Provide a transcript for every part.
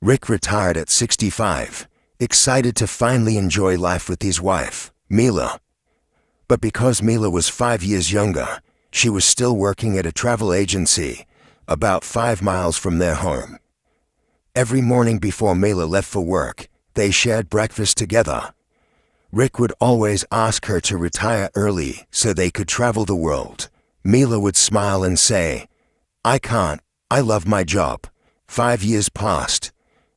Rick retired at 65, excited to finally enjoy life with his wife, Mila. But because Mila was 5 years younger, she was still working at a travel agency, about 5 miles from their home. Every morning before Mila left for work, they shared breakfast together. Rick would always ask her to retire early so they could travel the world. Mila would smile and say, "I can't, I love my job." 5 years passed.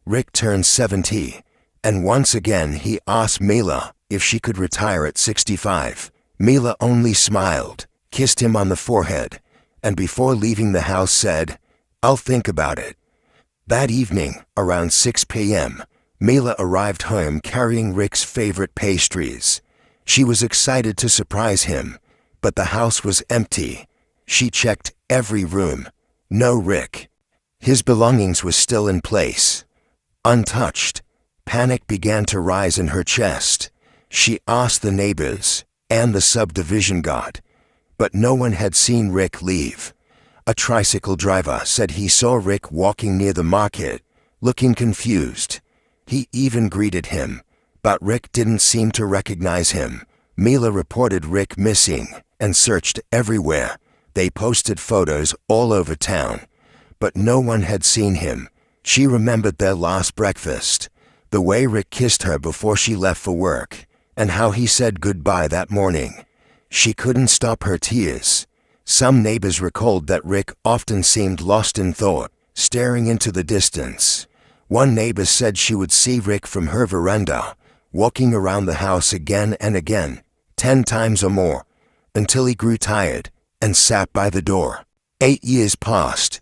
Rick turned 70, and once again he asked Mila if she could retire at 65. Mila only smiled, kissed him on the forehead, and before leaving the house said, "I'll think about it." That evening, around 6 p.m., Mila arrived home carrying Rick's favorite pastries. She was excited to surprise him, but the house was empty. She checked every room. No Rick. His belongings were still in place, untouched. Panic began to rise in her chest. She asked the neighbors and the subdivision guard, but no one had seen Rick leave. A tricycle driver said he saw Rick walking near the market, looking confused. He even greeted him, but Rick didn't seem to recognize him. Mila reported Rick missing and searched everywhere. They posted photos all over town, but no one had seen him. She remembered their last breakfast, the way Rick kissed her before she left for work, and how he said goodbye that morning. She couldn't stop her tears. Some neighbors recalled that Rick often seemed lost in thought, staring into the distance. One neighbor said she would see Rick from her veranda, walking around the house again and again, 10 times or more, until he grew tired and sat by the door. 8 years passed.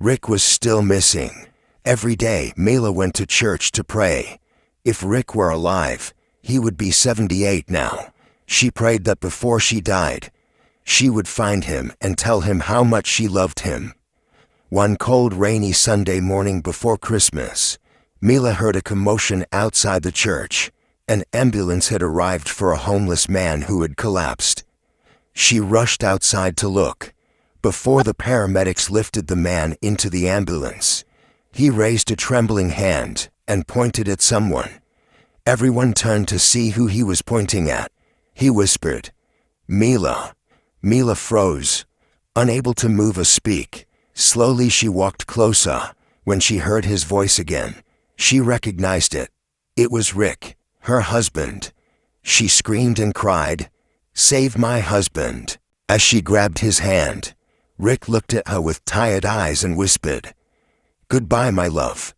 Rick was still missing. Every day, Mila went to church to pray. If Rick were alive, he would be 78 now. She prayed that before she died, she would find him and tell him how much she loved him. One cold, rainy Sunday morning before Christmas, Mila heard a commotion outside the church. An ambulance had arrived for a homeless man who had collapsed. She rushed outside to look. Before the paramedics lifted the man into the ambulance, he raised a trembling hand and pointed at someone. Everyone turned to see who he was pointing at. He whispered, "Mila." Mila froze, unable to move or speak. Slowly she walked closer. When she heard his voice again, she recognized it. It was Rick, her husband. She screamed and cried, "Save my husband." As she grabbed his hand, Rick looked at her with tired eyes and whispered, "Goodbye, my love."